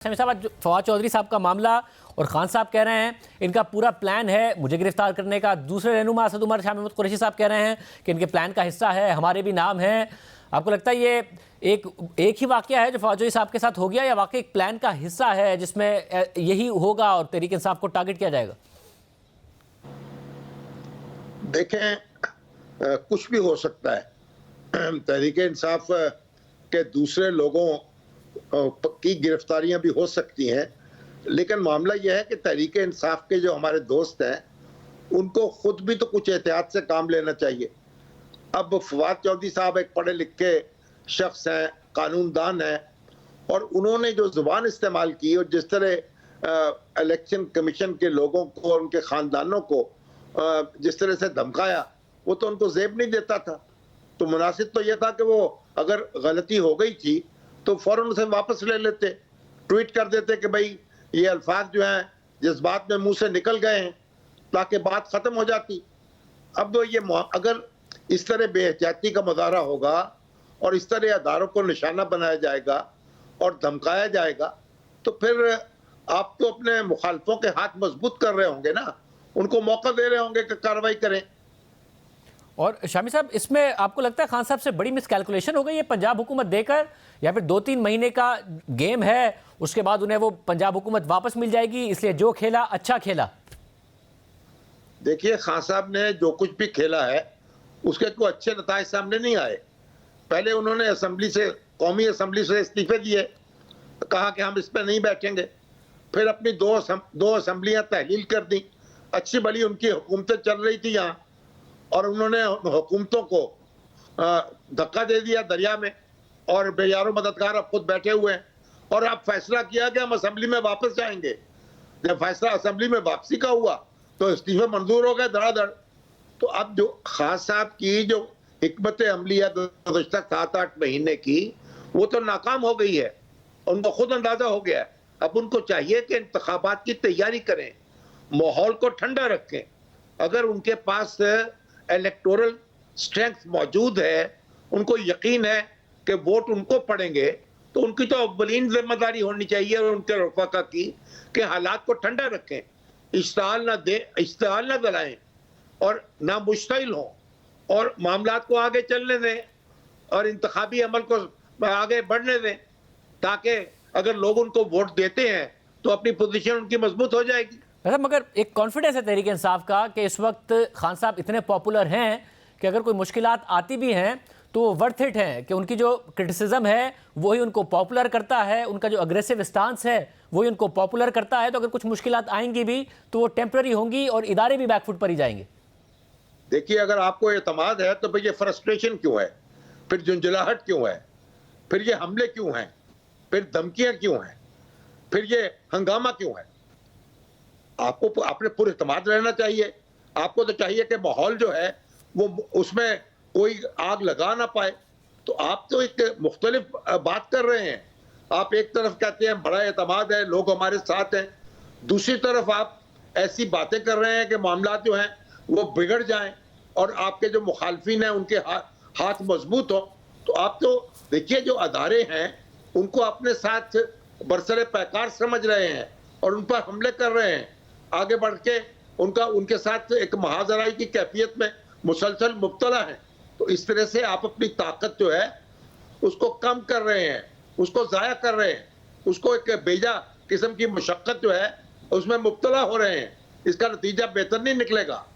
साहब फवाद चौधरी साहब का मामला और खान साहब कह रहे हैं इनका पूरा प्लान है मुझे गिरफ्तार करने का। दूसरे रहनुमा असद उमर शाह महमूद कुरैशी साहब कह रहे हैं कि इनके प्लान का हिस्सा है, हमारे भी नाम हैं। आपको लगता है ये एक ही वाकया है जो फवाद चौधरी साहब के साथ हो गया या वाकई एक प्लान का हिस्सा है जिसमें यही होगा और तहरीक इंसाफ को टारगेट किया जाएगा? देखें, कुछ भी हो सकता है। तहरीक इंसाफ के दूसरे लोगों की गिरफ्तारियां भी हो सकती हैं, लेकिन मामला यह है कि तहरीक इंसाफ के जो हमारे दोस्त हैं उनको खुद भी तो कुछ एहतियात से काम लेना चाहिए। अब फवाद चौधरी साहब एक पढ़े लिखे शख्स हैं, कानूनदान हैं, और उन्होंने जो जुबान इस्तेमाल की और जिस तरह इलेक्शन कमीशन के लोगों को और उनके खानदानों को जिस तरह से धमकाया, वो तो उनको जेब नहीं देता था। तो मुनासिब तो यह था कि वो अगर गलती हो गई थी तो फौरन उसे वापस ले लेते, ट्वीट कर देते कि भाई ये अल्फाज जो हैं जज्बात में मुंह से निकल गए हैं, ताकि बात खत्म हो जाती। अब तो ये अगर इस तरह बेहतियाती का मुजाहरा होगा और इस तरह अदारों को निशाना बनाया जाएगा और धमकाया जाएगा, तो फिर आप तो अपने मुखालफों के हाथ मजबूत कर रहे होंगे ना, उनको मौका दे रहे होंगे कि कार्रवाई करें। और शामी साहब, इसमें आपको लगता है खान साहब से बड़ी मिसकैलकुलेशन हो गई है पंजाब हुकूमत देकर, या फिर 2-3 महीने का गेम है, उसके बाद उन्हें वो पंजाब हुकूमत वापस मिल जाएगी, इसलिए जो खेला अच्छा खेला? देखिए, खान साहब ने जो कुछ भी खेला है उसके कोई अच्छे नताइज सामने नहीं आए। पहले उन्होंने असेंबली से, कौमी असेंबली से इस्तीफे दिए, कहा कि हम इस पर नहीं बैठेंगे। फिर अपनी दो असेंबलियां तहलील कर दी। अच्छी भली उनकी हुकूमतें चल रही थी यहाँ, और उन्होंने हुकूमतों को धक्का दे दिया दरिया में, और बेयारो मददगार अब खुद बैठे हुए हैं। और अब फैसला किया कि हम असेंबली में वापस जाएंगे। जब फैसला असेंबली में वापसी का हुआ तो इस्तीफे मंजूर हो गए धड़ाधड़। तो अब जो खान साहब की जो हिकमत अमलिया गुज़श्ता 7-8 महीने की, वो तो नाकाम हो गई है, उनको खुद अंदाजा हो गया है। अब उनको चाहिए कि इंतखाबात की तैयारी करें, माहौल को ठंडा रखें। अगर उनके पास इलेक्टोरल स्ट्रेंथ मौजूद है, उनको यकीन है कि वोट उनको पड़ेंगे, तो उनकी तो अव्वलीन जिम्मेदारी होनी चाहिए और उनके रफ़ाक़ा की कि हालात को ठंडा रखें, इश्तिहाल ना दिलाएं और ना मुश्तिल हों, और मामलात को आगे चलने दें और इंतखाबी अमल को आगे बढ़ने दें, ताकि अगर लोग उनको वोट देते हैं तो अपनी पोजीशन उनकी मजबूत हो जाएगी। मगर एक कॉन्फिडेंस है तहरीक इंसाफ का कि इस वक्त खान साहब इतने पॉपुलर हैं कि अगर कोई मुश्किलात आती भी हैं तो वर्थ इट है, कि उनकी जो क्रिटिसिज्म है वही उनको पॉपुलर करता है, उनका जो अग्रेसिव स्टांस है वही उनको पॉपुलर करता है। तो अगर कुछ मुश्किलात आएंगी भी तो वो टेम्पररी होंगी और इदारे भी बैकफुट पर ही जाएंगे। देखिए, अगर आपको एतमाद है तो फिर ये फ्रस्ट्रेशन क्यों है, फिर झुंझलाहट क्यों है, फिर ये हमले क्यों हैं, फिर धमकियां क्यों हैं, फिर ये हंगामा क्यों है? आपको अपने पूरे एतमाद रहना चाहिए। आपको तो चाहिए कि माहौल जो है वो उसमें कोई आग लगा ना पाए। तो आप तो एक मुख्तलिफ बात कर रहे हैं। आप एक तरफ कहते हैं बड़ा एतमाद है, लोग हमारे साथ हैं, दूसरी तरफ आप ऐसी बातें कर रहे हैं कि मामला जो हैं वो बिगड़ जाएं और आपके जो मुखालफिन हैं उनके हाथ मजबूत हो। तो आप तो देखिए, जो अदारे हैं उनको अपने साथ बरसरे पैकार समझ रहे हैं और उन पर हमले कर रहे हैं। आगे बढ़ के उनके साथ एक महाजराई की कैफियत में मुसलसल मुब्तला है। तो इस तरह से आप अपनी ताकत जो है उसको कम कर रहे हैं, उसको ज़ाया कर रहे हैं, उसको एक बेजा किस्म की मुशक्क़त जो है उसमें मुब्तला हो रहे हैं। इसका नतीजा बेहतर नहीं निकलेगा।